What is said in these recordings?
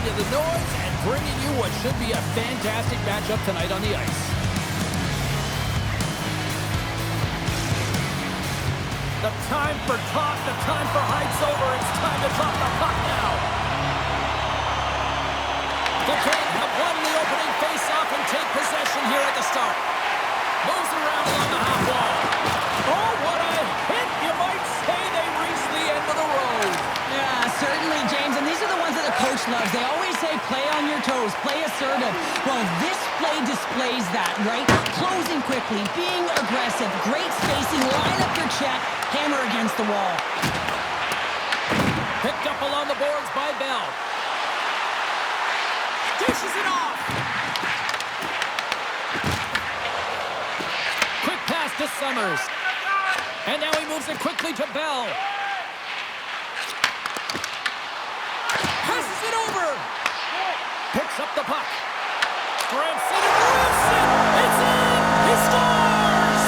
you the noise and bringing you what should be a fantastic matchup tonight on the ice. The time for talk, the time for heights over. It's time to drop the puck now. The Kings have won the opening face-off and take possession here at the start. Moves around along the half wall. Oh, what a hit! You might say they reached the end of the road. Yeah, certainly, James. And these are the ones that the coach loves. They always say, play on your toes, play assertive. Well, this play displays that, right? Closing quickly, being aggressive, great spacing, line up your check, hammer against the wall. Picked up along the boards by Bell. Dishes it off. Quick pass to Summers. And now he moves it quickly to Bell. Passes it over. Picks up the puck. Grabs it and rips it. It's in. He scores.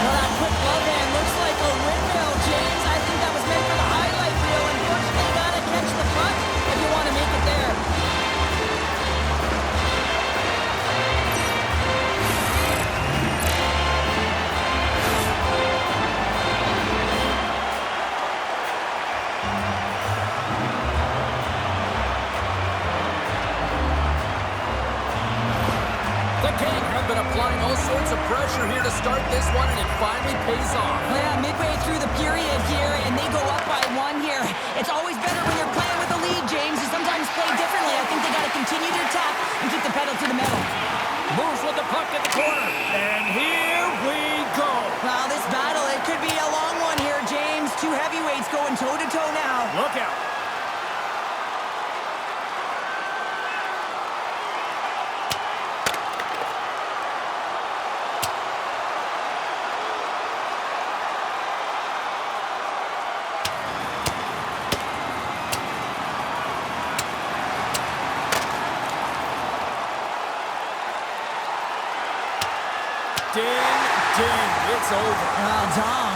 Well, that quick glove hand looks like a windmill, James. I think that was meant for the highlight reel. Unfortunately, you gotta catch the puck if you want to make it there. Applying all sorts of pressure here to start this one, and it finally pays off. Well, yeah, midway through the period here, and they go up by one here. It's always better when you're playing with a lead, James. You sometimes play differently. I think they got to continue to attack and keep the pedal to the metal. Moves with the puck at the corner, and here we go. Well, this battle, it could be a long one here, James. Two heavyweights going toe-to-toe now. Look out. Ding, ding, it's over. Oh, Dom.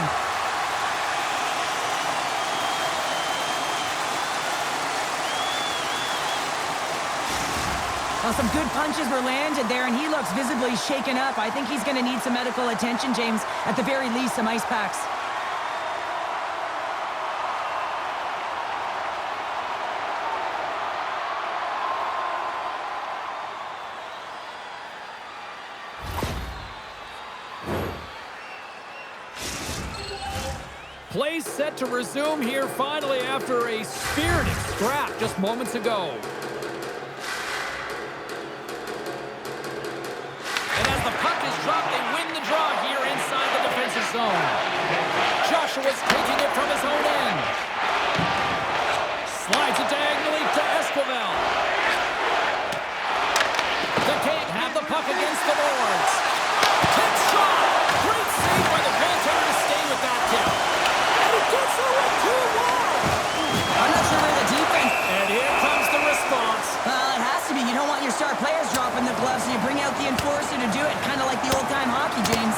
Well, some good punches were landed there, and he looks visibly shaken up. I think he's going to need some medical attention, James. At the very least, some ice packs. Play set to resume here finally after a spirited scrap just moments ago. And as the puck is dropped, they win the draw here inside the defensive zone. Joshua's taking it from his own end. Slides it diagonally to Esquivel. The Kings have the puck against the boards. Tip shot! Great save by the goaltender to stay with that tip. Gets away too wide. I'm not sure where the defense... And here comes the response. Well, it has to be. You don't want your star players dropping the gloves, so you bring out the enforcer to do it. Kind of like the old-time hockey, James.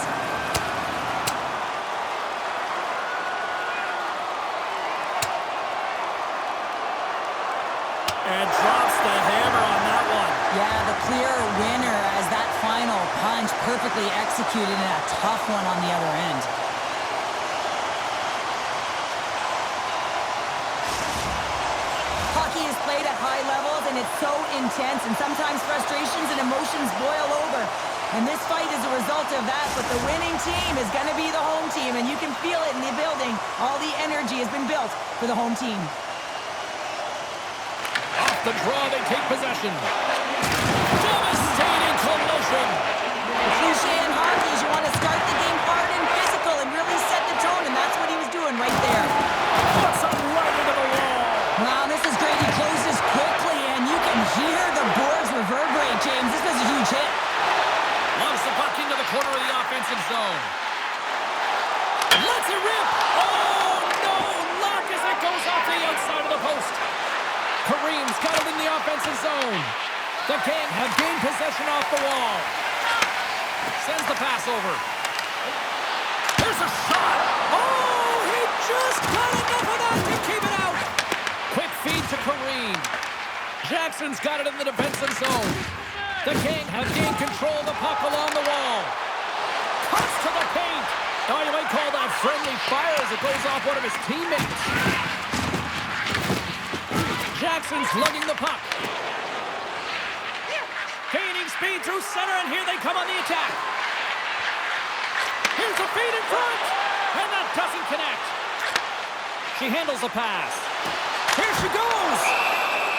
And drops the hammer on that one. Yeah, the clear winner as that final punch perfectly executed and a tough one on the other end. Hockey is played at high levels, and it's so intense, and sometimes frustrations and emotions boil over. And this fight is a result of that, but the winning team is going to be the home team, and you can feel it in the building. All the energy has been built for the home team. Off the draw, they take possession. Devastating collision. The cliche in hockey is you want to start the game hard and physical and really set the tone, and that's what he was doing right there. Puts him right into the wall. Wow, this is great. He closes quickly, and you can hear the boards reverberate, James. This was a huge hit. Loves the puck into the corner of the offensive zone. Lets it rip. Oh, no. Luck as it goes off the outside of the post. Kareem's got it in the offensive zone. The Kings have gained possession off the wall. Sends the pass over. Here's a shot. Oh, he just got it. to Kareem. Jackson's got it in the defensive zone. The King have gained control of the puck along the wall. Cuts to the paint. Oh, you might call that friendly fire as it goes off one of his teammates. Jackson's lugging the puck. Gaining speed through center, and here they come on the attack. Here's a feed in front, and that doesn't connect. She handles the pass. Here she goes!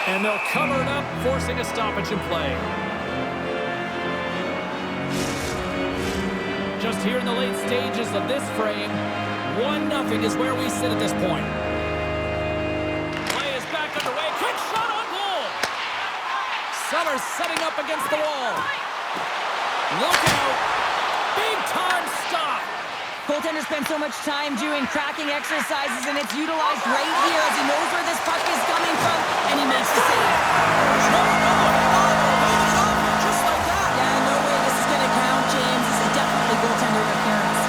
And they'll cover it up, forcing a stoppage in play. Just here in the late stages of this frame, 1-0 is where we sit at this point. Play is back underway. Quick shot on goal! Sellers setting up against the wall. Look out! Big-time stop! Goaltender spends so much time doing cracking exercises, and it's utilized right here as he knows where this puck is coming from, and he makes the save. Just like that. Yeah, no way this is going to count, James. This is definitely goaltender interference.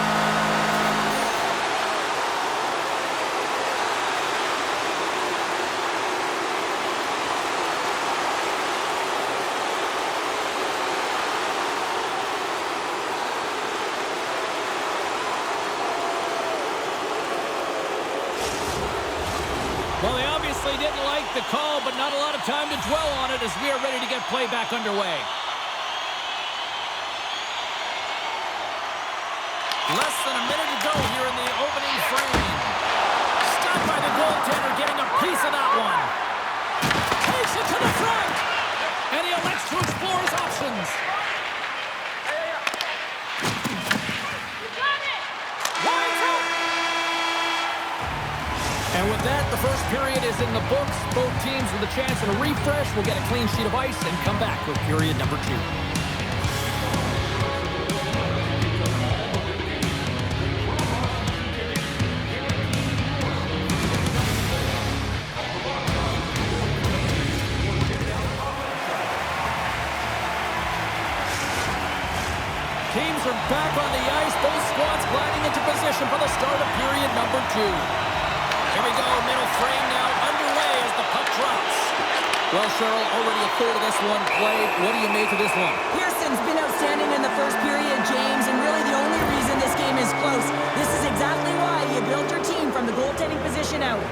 Well, they obviously didn't like the call, but not a lot of time to dwell on it as we are ready to get play back underway. Less than a minute to go here in the opening frame. Stopped by the goaltender, getting a piece of that one. Takes it to the front, and he elects to explore his options. And with that, the first period is in the books. Both teams with a chance at a refresh will get a clean sheet of ice and come back with period number 2. Teams are back on the ice. Both squads gliding into position for the start of period number 2. Here we go, middle frame now underway as the puck drops. Well, Cheryl, already a third of this one played. What do you make of this one? Pearson's been outstanding in the first period, James, and really the only reason this game is close. This is exactly why you build your team from the goaltending position out.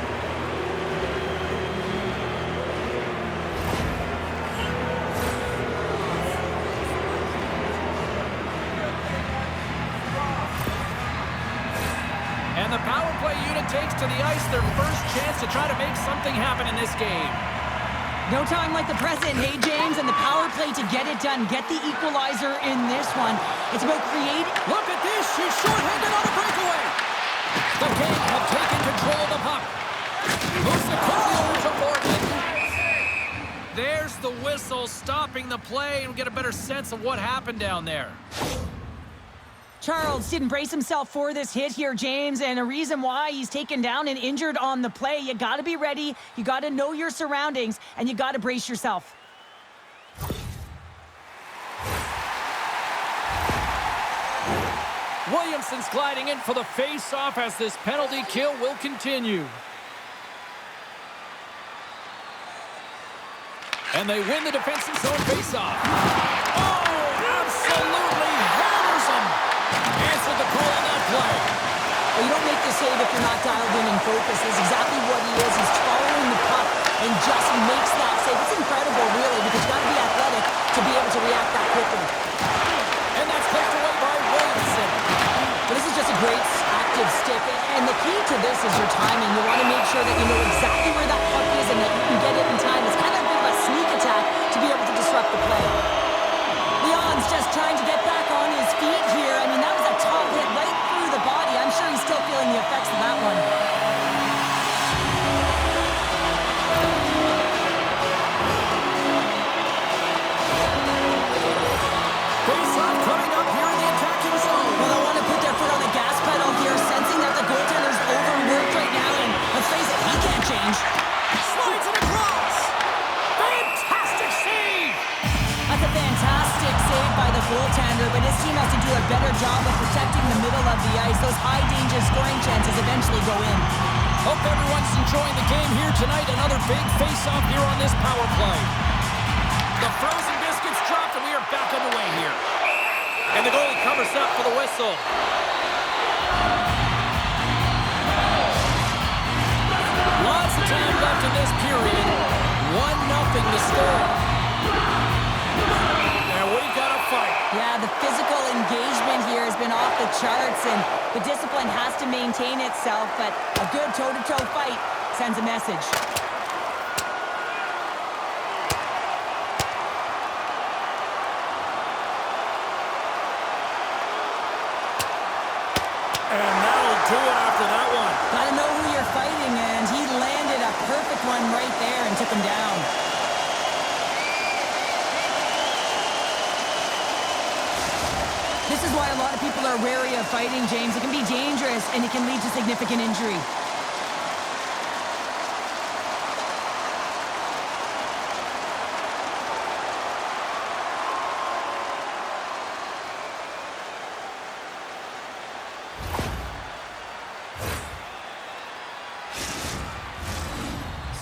And the power play unit takes to the ice their first chance to try to make something happen in this game. No time like the present, hey, James, and the power play to get it done. Get the equalizer in this one. It's about creating. Look at this. She's shorthanded on a breakaway. The King have taken control of the puck. Moves it quickly over to Morgan. There's the whistle stopping the play, and we get a better sense of what happened down there. Charles didn't brace himself for this hit here, James, and a reason why he's taken down and injured on the play. You got to be ready, you got to know your surroundings, and you got to brace yourself. Williamson's gliding in for the face-off as this penalty kill will continue. And they win the defensive zone face-off. Oh, absolutely hammers him. Answered the call on that play. Well, you don't make the save if you're not dialed in and focused. That's exactly what he is. He's following the puck and just makes that save. It's incredible, really, because you got to be athletic to be able to react that quickly. And that's pushed away by Williamson. But this is just a great active stick. And the key to this is your timing. You want to make sure that you know exactly where that puck is and that you can get it in time. It's kind of a bit of a sneak attack to be able to disrupt the play. Leon's just trying to get back on his feet here. I mean, that was a top hit right through the body. I'm sure he's still feeling the effects of that one. Face-off coming up here in the attacking zone. Well, they want to put their foot on the gas pedal here, sensing that the goaltender's overworked right now, and let's face it, he can't change. Slides it across. Fantastic save. That's a fantastic save by the goaltender, but his team has to do a better job of protecting the middle of the ice. Those high-danger scoring chances eventually go in. Hope everyone's enjoying the game here tonight. Another big face-off here on this power play. The frozen biscuits dropped, and we are back underway here. And the goalie covers up for the whistle. Lots of time left in this period. 1-0 to score. And we've got a fight. Yeah, the physical engagement here has been off the charts, and the discipline has to maintain itself, but a good toe-to-toe fight sends a message. And that'll do it after that one. Gotta know who you're fighting, and he landed a perfect one right there and took him down. This is why a lot of people are wary of fighting, James. It can be dangerous, and it can lead to significant injury.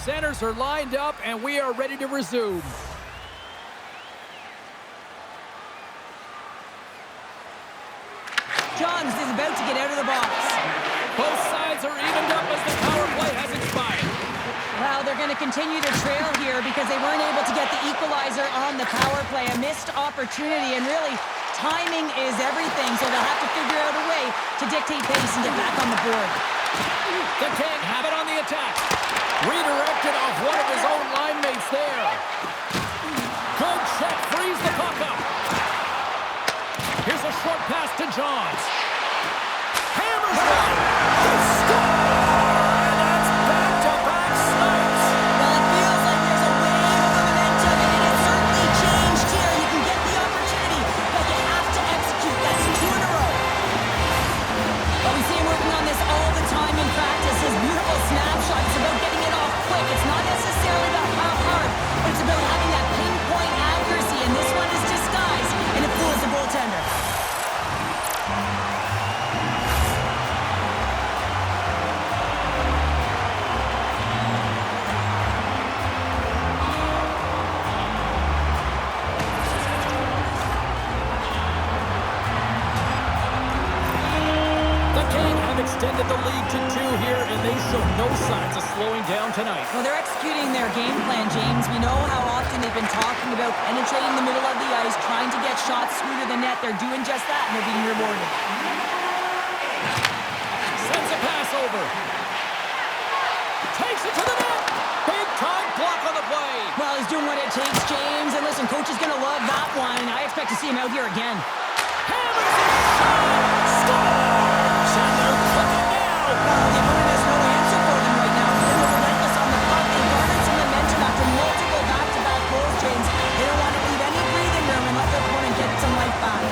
Centers are lined up, and we are ready to resume. Johns is about to get out of the box. Both sides are evened up as the power play has expired. Well, they're going to continue to trail here because they weren't able to get the equalizer on the power play. A missed opportunity, and really, timing is everything, so they'll have to figure out a way to dictate pace and get back on the board. The King have it on the attack. Redirected off one of his own line mates there. Good check, frees the puck up. Here's a short pass to Johns. Hammers one. They score! And that's back-to-back snipes. Well, it feels like there's a wave of momentum, and it has certainly changed here. You can get the opportunity, but you have to execute. That's 2 in a row. Well, we see him working on this all the time in practice. His beautiful snapshot is about getting it off quick. It's not necessarily about how hard, but it's about having that pinpoint accuracy, and this one is disguised, and it fools the goaltender. Extended the lead to 2 here, and they show no signs of slowing down tonight. Well, they're executing their game plan, James. We know how often they've been talking about penetrating the middle of the ice, trying to get shots through to the net. They're doing just that, and they're being rewarded. Sends a pass over. Takes it to the net. Big time block on the play. Well, he's doing what it takes, James. And listen, coach is going to love that one. I expect to see him out here again. Hammers a shot. Scores! And they're cooking now. The opponent has no answer for them right now. They're relentless on the puck. They garnered some momentum after multiple back-to-back goals, James. They don't want to leave any breathing room and let their opponent get some life back.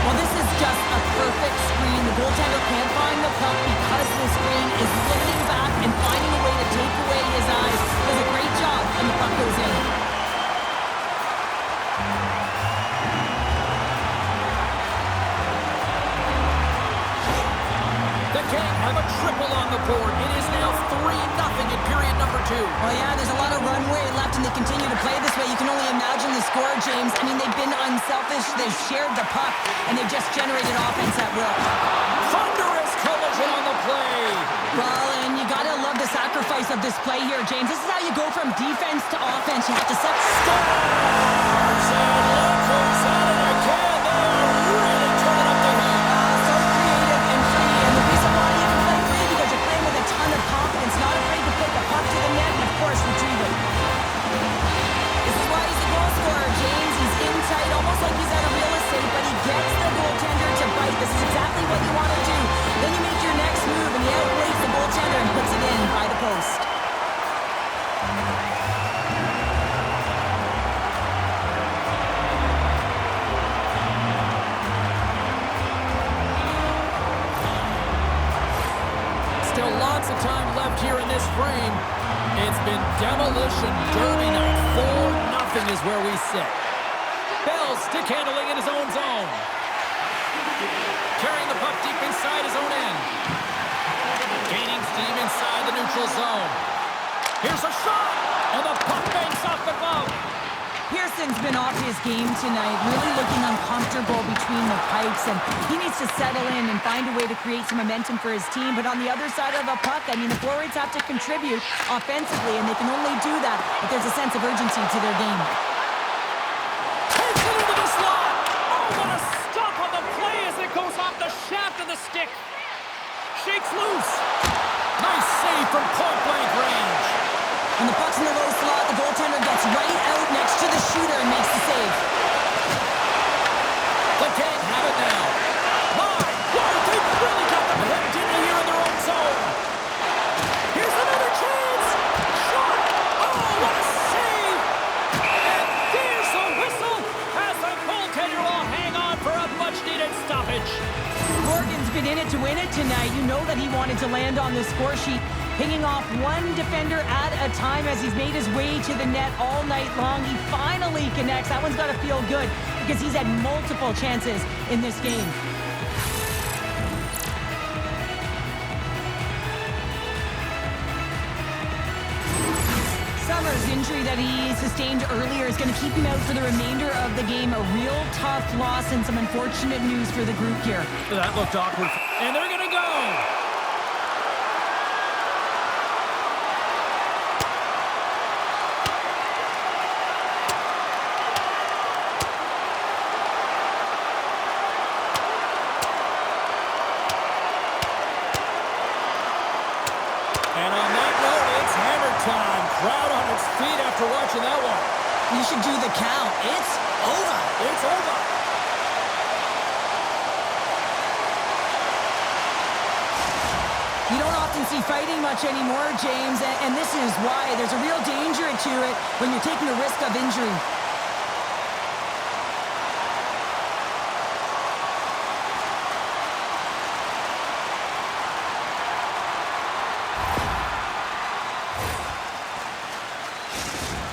Well, this is just a perfect screen. The goaltender can't find the puck because the screen is lifting back and finding a way to take away his eyes. Does a great job, and the puck goes in. The King have a triple on the board. It is now 3-0 in period number 2. Well, yeah, there's a lot of runway left, and they continue to play this way. You can only imagine the score, James. I mean, they've been unselfish. They've shared the puck, and they've just generated offense at will. Thunderous collision on the play. Well, and you got to love the sacrifice of this play here, James. This is how you go from defense to offense. You have to set... Scores! And look who's at it again. They are really turning up the heat. So creative and free, and the reason why you can play free because you're playing with a ton of confidence, not afraid to put the puck to the net and, of course, retrieve it. This is why he's a goal scorer, James. He's in tight, almost like he's out of real estate, but he gets the goaltender to bite. This is exactly what you want to do. Then you make your next move, and he outweighs the goaltender and puts it in by the post. Still lots of time left here in this frame. It's been demolition derby night. 4-0 is where we sit. Bell stick handling in his own zone. Carrying the puck deep inside his own end. Gaining steam inside the neutral zone. Here's a shot, and the puck banks off the glove. Pearson's been off his game tonight, really looking uncomfortable between the pipes, and he needs to settle in and find a way to create some momentum for his team. But on the other side of the puck, I mean, the forwards have to contribute offensively, and they can only do that if there's a sense of urgency to their game. Takes it into the slot. Oh, what a stop on the play as it goes off the shaft of the stick. Shakes loose. Nice save from point-blank range. When the puck's in the low slot, the goaltender gets right out next to the shooter and makes the save. The King have it now. My, whoa, they really got them hemmed in here in their own zone. Here's another chance. Shot. Oh, what a save. And there's the whistle as the goaltender will hang on for a much-needed stoppage. Morgan's been in it to win it tonight. You know that he wanted to land on the score sheet, picking off one defender at a time as he's made his way to the net all night long. He finally connects. That one's got to feel good because he's had multiple chances in this game. Summers' injury that he sustained earlier is going to keep him out for the remainder of the game. A real tough loss and some unfortunate news for the group here. That looked awkward. And they're going to go. And on that note, it's hammer time. Crowd on its feet after watching that one. You should do the count. It's over. It's over. You don't often see fighting much anymore, James, and this is why. There's a real danger to it when you're taking a risk of injury.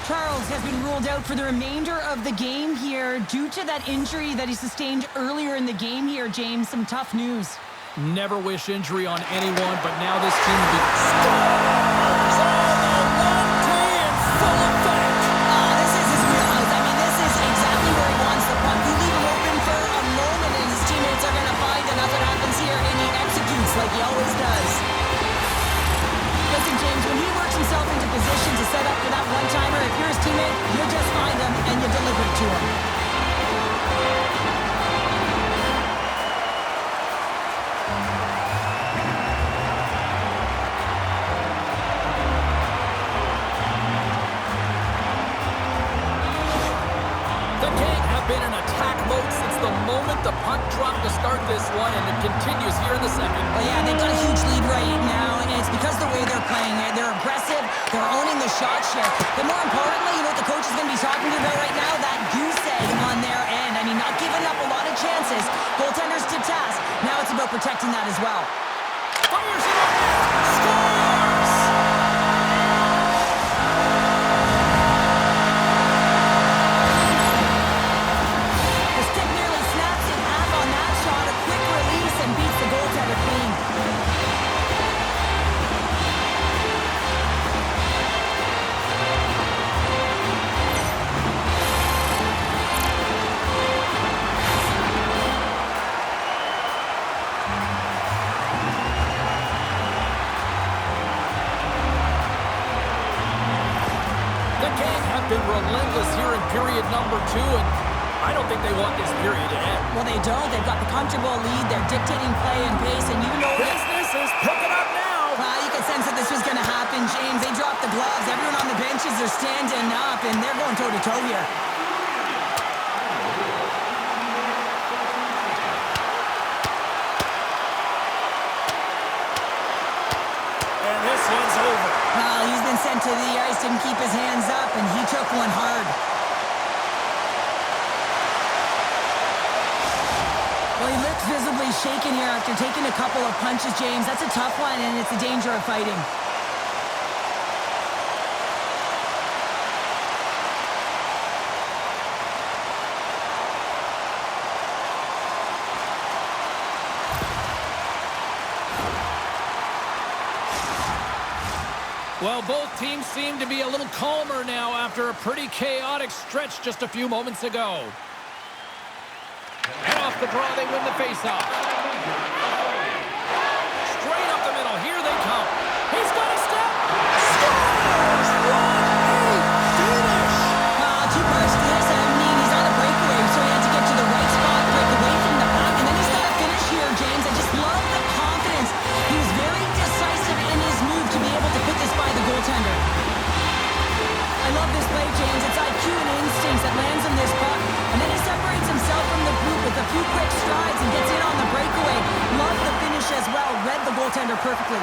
Charles has been ruled out for the remainder of the game here due to that injury that he sustained earlier in the game here, James. Some tough news. Never wish injury on anyone, but now this team will be stars on the one day in full effect. This is his wheelhouse. I mean, this is exactly where he wants the puck. You leave him open for a moment, and his teammates are going to find, and that's what happens here, and he executes like he always does. Listen, James, when he works himself into position to set up for that one-timer, if you're his teammate, you'll just find him, and you deliver it to him. The King have been in attack mode since the moment the puck dropped to start this one, and it continues here in the second. Well, yeah, they've got a huge lead right now, and it's because of the way they're playing it. They're aggressive, they're owning the shot share. But more importantly, you know what the coach is going to be talking to you about right now? That goose egg on their end. I mean, not giving up a lot of chances. Goaltenders to task. Now it's about protecting that as well. Fires it up there. Scores! The stick nearly snaps in half on that shot. A quick release and beats the goaltender clean. The King have been relentless here in period number 2, and I don't think they want this period to end. Well, they don't. They've got the comfortable lead. They're dictating play and pace, and you know Business is picking up now. you could sense that this was going to happen, James. They dropped the gloves. Everyone on the benches are standing up, and they're going toe-to-toe here. And this one's over. Well, he's been sent to the ice, didn't keep his hands up, and he took one hard. Well, he looks visibly shaken here after taking a couple of punches, James. That's a tough one, and it's a danger of fighting. Well, both teams seem to be a little calmer now after a pretty chaotic stretch just a few moments ago. And off the draw, they win the faceoff. Straight up the middle. Here they come. He's got a step. Scores! What a finish! Too much for this. I mean, he's on a breakaway, so he had to get to the right spot, break away from the puck, and then he's got to finish here, James. I just love the confidence. He was very decisive in his move to be able to put this by the goaltender. I love this play, James. It's IQ and instincts that lands him this puck, and then he separates himself from the group with a few quick strides and gets in on the breakaway. Love the finish as well. Read the goaltender perfectly.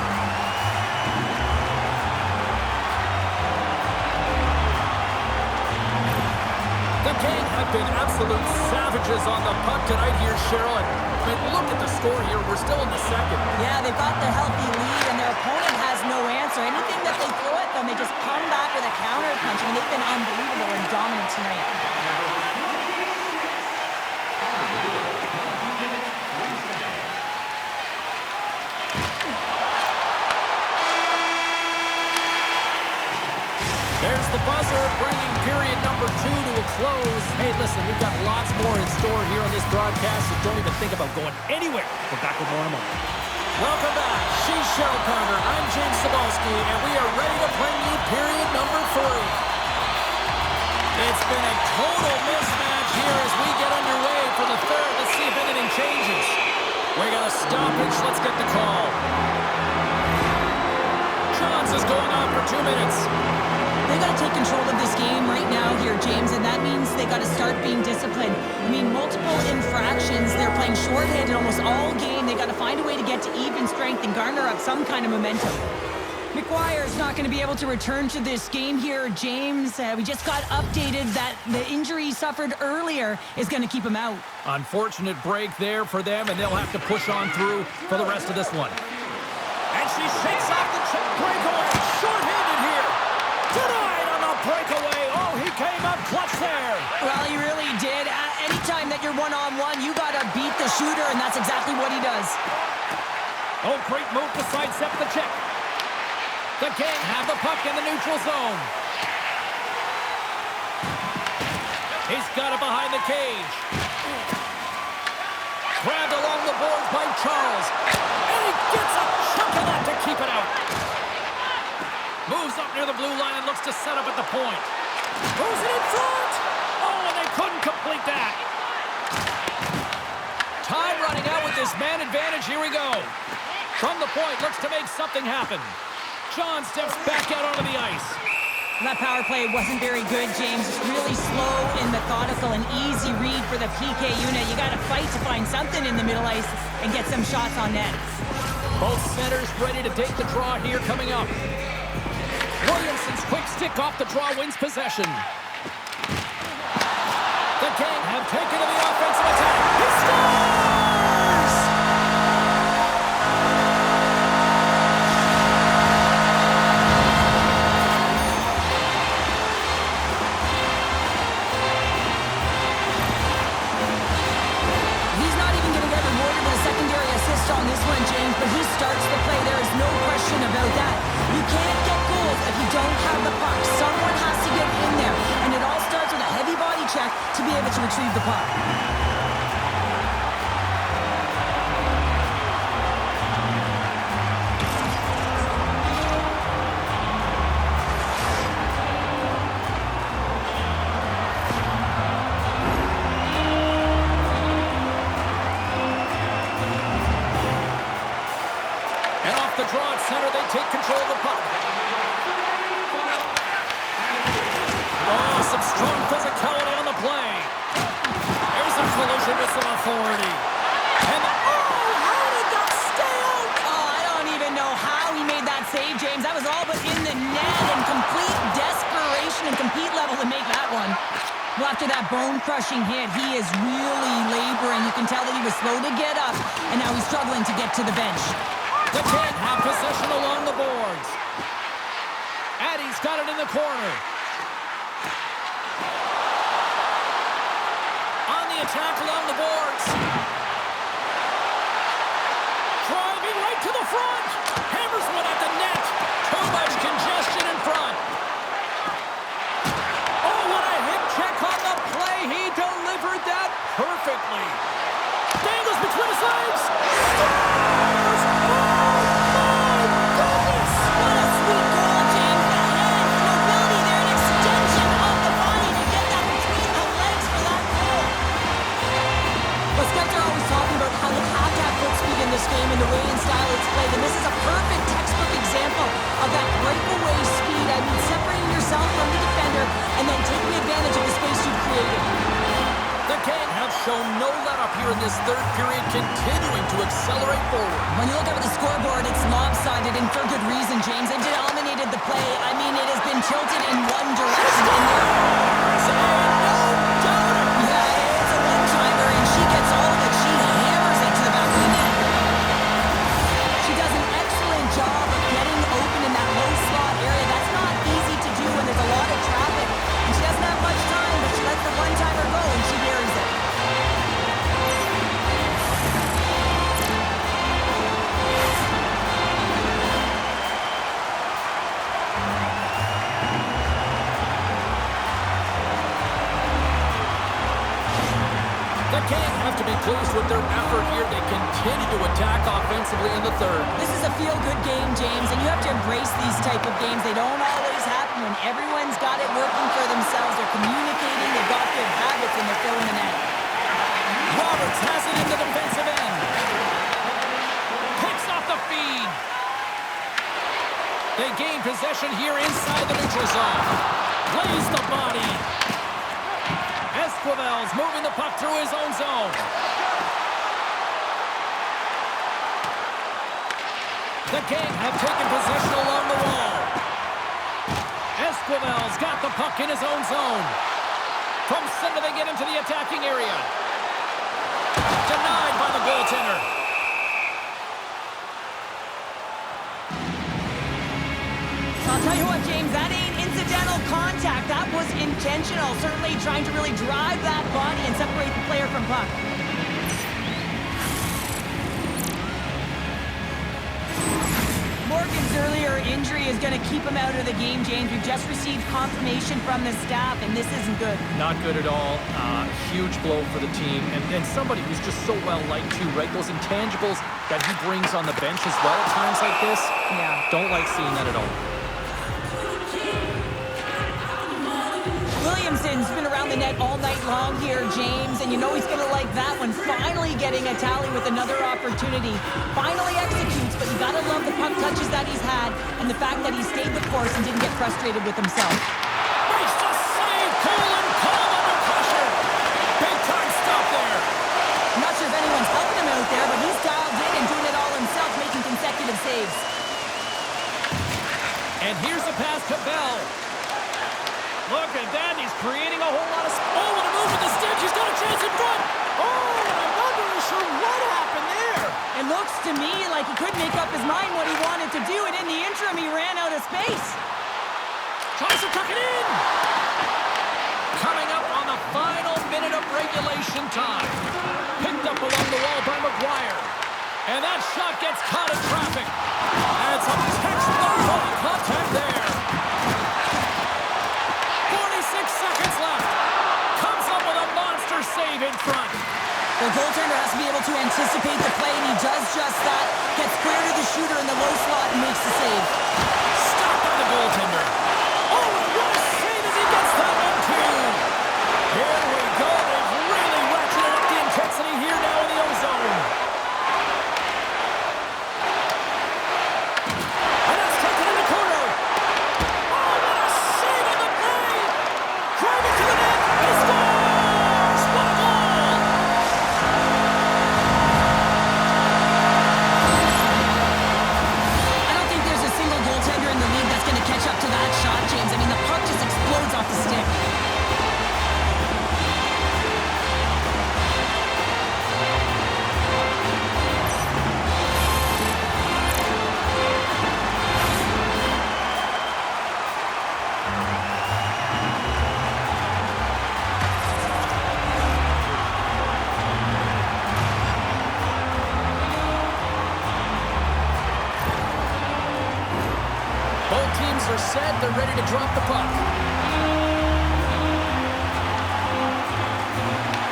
The Gang have been absolute savages on the puck tonight here, Cheryl. And look at the score here. We're still in the second. Yeah, they've got the healthy lead, and their opponent has no answer. Anything that they throw at them, they just come back with a counter punch. I mean, they've been unbelievable and dominant tonight. There's the buzzer, bringing period number 2 to a close. Hey, listen, we've got lots more in store here on this broadcast, so don't even think about going anywhere. We're back with more in a moment. Welcome back. She's Cheryl Carter. I'm James Cebulski, and we are ready to bring you period number 3. It's been a total mismatch here as we get underway for the third. Let's see if anything changes. We got a stoppage. Let's get the call. Johns is going on for 2 minutes. They got to take control of this game right now here, James, and that means they got to start being disciplined. I mean, multiple infractions. They're playing shorthanded almost all game. They got to find a way to get to even strength and garner up some kind of momentum. McGuire's not going to be able to return to this game here, James. We just got updated that the injury he suffered earlier is going to keep him out. Unfortunate break there for them, and they'll have to push on through for the rest of this one. And she shakes off the breakaway. Short-handed here. Denied on the breakaway. Oh, he came up clutch there. Well, he really did. Anytime that you're one-on-one, you got to beat the shooter, and that's exactly what he does. Oh, great move to sidestep the check. The Gang have the puck in the neutral zone. He's got it behind the cage. Grabbed along the boards by Charles. And he gets a chunk of that to keep it out. Moves up near the blue line and looks to set up at the point. Moves it in front. Oh, and they couldn't complete that. Time running out with this man advantage. Here we go. From the point, looks to make something happen. John steps back out onto the ice. That power play wasn't very good, James. It's really slow and methodical, an easy read for the PK unit. You got to fight to find something in the middle ice and get some shots on net. Both centers ready to take the draw here coming up. Williamson's quick stick off the draw wins possession. The Gang have taken to the offensive attack. He scores! He's not even going to get rewarded with a secondary assist on this one, James, but he starts the play. There is no question about that. You can't get goals if you don't have the puck. Someone has to get in there, and it all starts with a heavy body check to be able to retrieve the puck. And off the draw at center, they take control of the puck. Oh, some strong physicality on the play. There's a collision with some authority. And how did that stay out? Oh, I don't even know how he made that save, James. That was all but in the net and complete desperation and compete level to make that one. Well, after that bone-crushing hit, he is really laboring. You can tell that he was slow to get up, and now he's struggling to get to the bench. The Gang have possession along the boards. Addie's got it in the corner. On the attack along the boards. Driving right to the front. Hammers one at the net. Too much congestion. this third period continuing to accelerate forward. When you look over the scoreboard, it's lopsided, and for good reason, James. They've dominated the play. I mean, it has been tilted in one direction. Yeah, it's a one-timer, and she gets all of it. She hammers it to the back of the net. She does an excellent job of getting open in that low slot area. That's not easy to do when there's a lot of traffic, and she doesn't have much time, but she lets the one-timer go, and she buries it. The Kings have to be pleased with their effort here. They continue to attack offensively in the third. This is a feel-good game, James, and you have to embrace these type of games. They don't always happen when everyone's got it working for themselves. They're communicating, they've got good habits, and they're filling the net. Roberts has it in the defensive end. Picks off the feed. They gain possession here inside the neutral zone. Lays the body. Esquivel's moving the puck through his own zone. The King have taken possession along the wall. Esquivel's got the puck in his own zone. From center they get into the attacking area. Denied by the goaltender. I'll tell you what, James, that ain't incidental contact. That was intentional. Certainly trying to really drive that body and separate the player from puck. Morgan's earlier injury is going to keep him out of the game, James. We've just received confirmation from the staff, and this isn't good. Not good at all. Huge blow for the team. And somebody who's just so well-liked, too, right? Those intangibles that he brings on the bench as well at times like this. Yeah. Don't like seeing that at all. Williamson's been around the net all night long here, James, and you know he's going to like that one. Finally getting a tally with another opportunity. Finally executes, but you got to love the puck touches that he's had and the fact that he stayed the course and didn't get frustrated with himself. Makes the save. Cool and calm under pressure. Big time stop there. I'm not sure if anyone's helping him out there, but he's dialed in and doing it all himself, making consecutive saves. And here's a pass to Bell. Look at that. He's creating a whole lot of... Oh, what a move with the stick. He's got a chance in front. Oh, I'm not really sure what happened there. It looks to me like he couldn't make up his mind what he wanted to do, and in the interim, he ran out of space. Tries to tuck it in. Coming up on the final minute of regulation time. Picked up along the wall by McGuire. And that shot gets caught in traffic. And some textbook body contact there. 46 seconds left. Comes up with a monster save in front. The goaltender has to be able to anticipate the play, and he does just that. Gets clear to the shooter in the low slot and makes the save. Stopped by the goaltender. Oh, and what a save as he gets that one, too. Here we go. They've really ratcheted up the intensity here now in the ozone. And that's taken in the corner. Oh, what a save on the play. Driving to the net. He scores. What a goal. I don't think there's a single goaltender in the league that's going to catch up to that shot, James. I mean, the puck just explodes off the stick. Both teams are set. They're ready to drop the puck.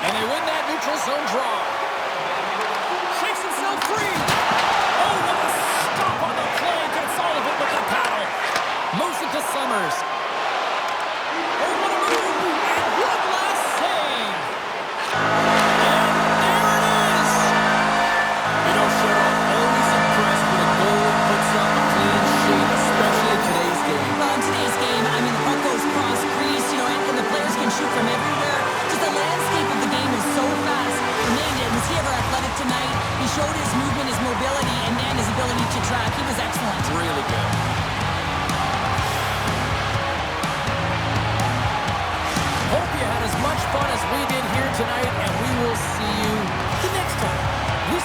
And they win that neutral zone draw. Shakes himself free. Oh, what a stop on the play. Gets all of it with the paddle. Moves it to Summers. Oh, what a move. And one last save. And there it is. You know, Cheryl, always impressed with a goal that puts up a clean sheet, especially in today's game. Well, in today's game, I mean, the puck goes cross crease, you know, and the players can shoot from everywhere. Just the landscape of the game is so fast. For me,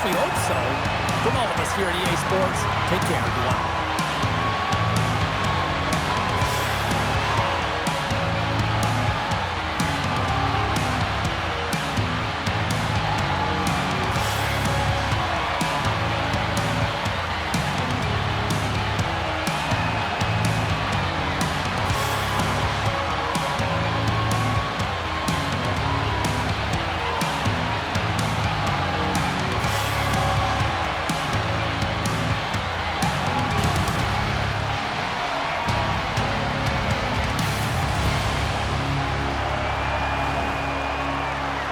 least we hope so. From all of us here at EA Sports, take care, everyone.